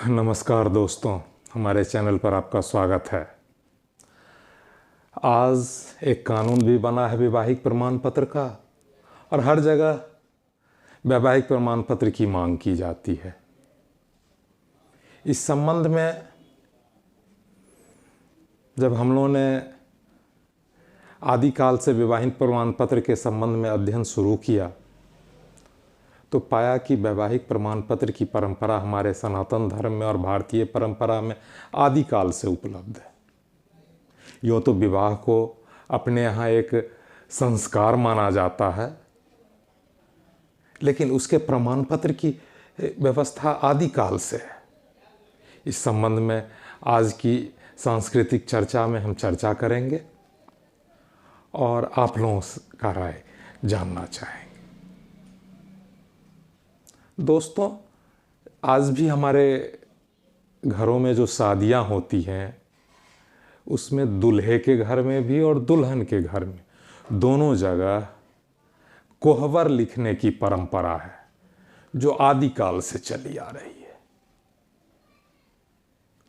नमस्कार दोस्तों, हमारे चैनल पर आपका स्वागत है। आज एक कानून भी बना है वैवाहिक प्रमाण पत्र का, और हर जगह वैवाहिक प्रमाण पत्र की मांग की जाती है। इस संबंध में जब हम लोगों ने आदिकाल से वैवाहिक प्रमाण पत्र के संबंध में अध्ययन शुरू किया तो पाया कि वैवाहिक प्रमाण पत्र की परंपरा हमारे सनातन धर्म में और भारतीय परंपरा में आदिकाल से उपलब्ध है। यूँ तो विवाह को अपने यहाँ एक संस्कार माना जाता है, लेकिन उसके प्रमाण पत्र की व्यवस्था आदिकाल से है। इस संबंध में आज की सांस्कृतिक चर्चा में हम चर्चा करेंगे और आप लोगों का राय जानना चाहेंगे। दोस्तों, आज भी हमारे घरों में जो शादियां होती हैं उसमें दूल्हे के घर में भी और दुल्हन के घर में दोनों जगह कोहबर लिखने की परंपरा है जो आदिकाल से चली आ रही है।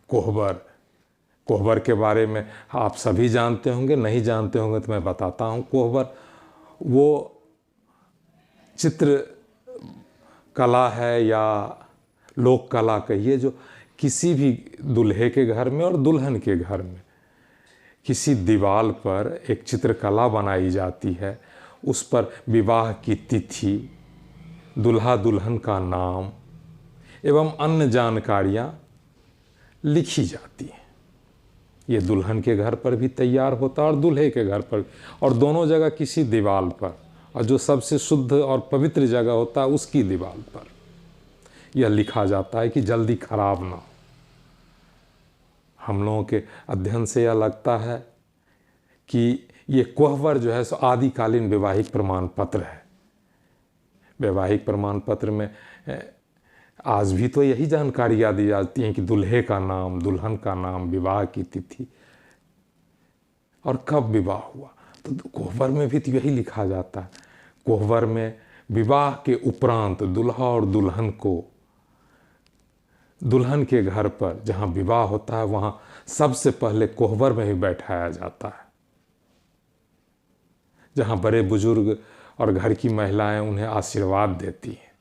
कोहबर के बारे में आप सभी जानते होंगे, नहीं जानते होंगे तो मैं बताता हूँ। कोहबर वो चित्र कला है या लोक कला कहिए, जो किसी भी दूल्हे के घर में और दुल्हन के घर में किसी दीवार पर एक चित्रकला बनाई जाती है। उस पर विवाह की तिथि, दूल्हा दुल्हन का नाम एवं अन्य जानकारियाँ लिखी जाती हैं। ये दुल्हन के घर पर भी तैयार होता है और दूल्हे के घर पर, और दोनों जगह किसी दीवार पर, और जो सबसे शुद्ध और पवित्र जगह होता है उसकी दीवार पर यह लिखा जाता है कि जल्दी खराब ना हो। हम लोगों के अध्ययन से यह लगता है कि ये कोहबर जो है सो आदिकालीन वैवाहिक प्रमाण पत्र है। वैवाहिक प्रमाण पत्र में आज भी तो यही जानकारियाँ दी जाती हैं कि दूल्हे का नाम, दुल्हन का नाम, विवाह की तिथि और कब विवाह हुआ। तो कोहबर में भी तो यही लिखा जाता है। कोहबर में विवाह के उपरांत दूल्हा और दुल्हन को दुल्हन के घर पर जहाँ विवाह होता है वहाँ सबसे पहले कोहबर में ही बैठाया जाता है, जहाँ बड़े बुजुर्ग और घर की महिलाएं उन्हें आशीर्वाद देती हैं।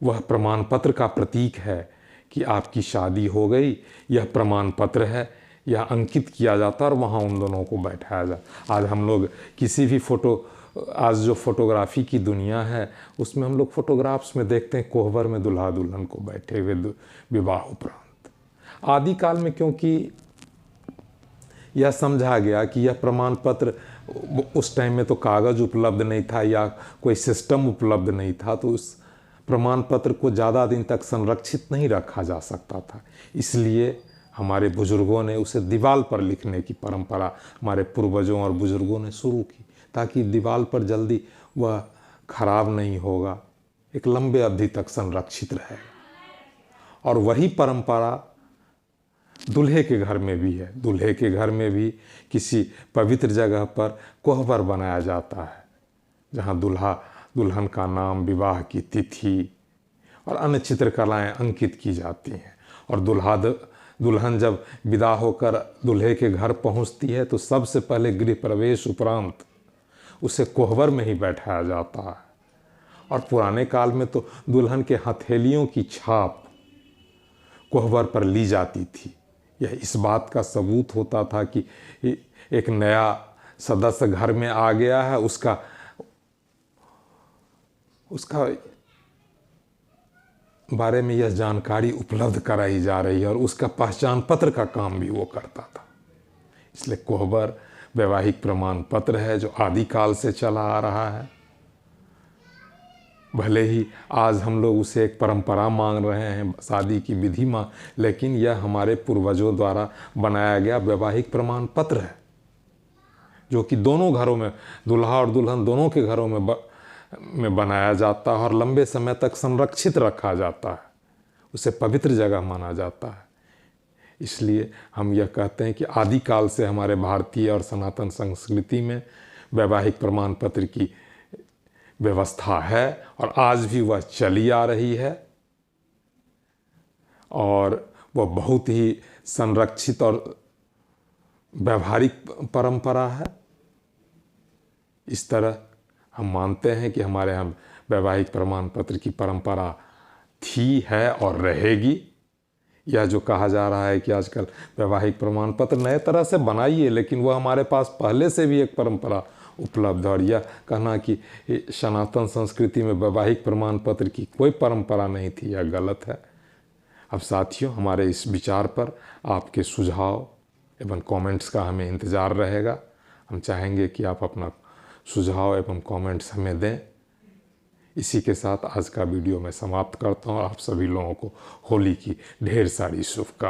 वह प्रमाण पत्र का प्रतीक है कि आपकी शादी हो गई। यह प्रमाण पत्र है, यह अंकित किया जाता है और वहाँ उन दोनों को बैठाया जाता। आज हम लोग किसी भी आज जो फोटोग्राफी की दुनिया है उसमें हम लोग फोटोग्राफ्स में देखते हैं कोहबर में दूल्हा दुल्हन को बैठे हुए विवाह उपरांत। आदिकाल में क्योंकि यह समझा गया कि यह प्रमाण पत्र, उस टाइम में तो कागज़ उपलब्ध नहीं था या कोई सिस्टम उपलब्ध नहीं था, तो उस प्रमाण पत्र को ज़्यादा दिन तक संरक्षित नहीं रखा जा सकता था। इसलिए हमारे बुजुर्गों ने उसे दीवार पर लिखने की परंपरा हमारे पूर्वजों और बुजुर्गों ने शुरू की, ताकि दीवार पर जल्दी वह खराब नहीं होगा, एक लंबे अवधि तक संरक्षित रहेगा। और वही परंपरा दूल्हे के घर में भी है। दूल्हे के घर में भी किसी पवित्र जगह पर कोहबर बनाया जाता है, जहाँ दूल्हा दुल्हन का नाम, विवाह की तिथि और अन्य चित्रकलाएं अंकित की जाती हैं। और दुल्हन जब विदा होकर दूल्हे के घर पहुंचती है तो सबसे पहले गृह प्रवेश उपरांत उसे कोहबर में ही बैठाया जाता है। और पुराने काल में तो दुल्हन के हथेलियों की छाप कोहबर पर ली जाती थी। यह इस बात का सबूत होता था कि एक नया सदस्य घर में आ गया है, उसका बारे में यह जानकारी उपलब्ध कराई जा रही है और उसका पहचान पत्र का काम भी वो करता था। इसलिए कोहबर वैवाहिक प्रमाण पत्र है जो आदिकाल से चला आ रहा है। भले ही आज हम लोग उसे एक परंपरा मान रहे हैं, शादी की विधि मान, लेकिन यह हमारे पूर्वजों द्वारा बनाया गया वैवाहिक प्रमाण पत्र है, जो कि दोनों घरों में, दूल्हा और दुल्हन दोनों के घरों में बनाया जाता है और लंबे समय तक संरक्षित रखा जाता है। उसे पवित्र जगह माना जाता है। इसलिए हम यह कहते हैं कि आदिकाल से हमारे भारतीय और सनातन संस्कृति में वैवाहिक प्रमाण पत्र की व्यवस्था है और आज भी वह चली आ रही है। और वह बहुत ही संरक्षित और व्यावहारिक परंपरा है। इस तरह हम मानते हैं कि हमारे यहाँ वैवाहिक प्रमाण पत्र की परंपरा थी, है और रहेगी। यह जो कहा जा रहा है कि आजकल वैवाहिक प्रमाण पत्र नए तरह से बनाइए, लेकिन वह हमारे पास पहले से भी एक परंपरा उपलब्ध है। और यह कहना कि सनातन संस्कृति में वैवाहिक प्रमाण पत्र की कोई परंपरा नहीं थी, यह गलत है। अब साथियों, हमारे इस विचार पर आपके सुझाव एवं कमेंट्स का हमें इंतज़ार रहेगा। हम चाहेंगे कि आप अपना सुझाव एवं कमेंट्स हमें दें। इसी के साथ आज का वीडियो मैं समाप्त करता हूँ। आप सभी लोगों को होली की ढेर सारी शुभकामनाएं।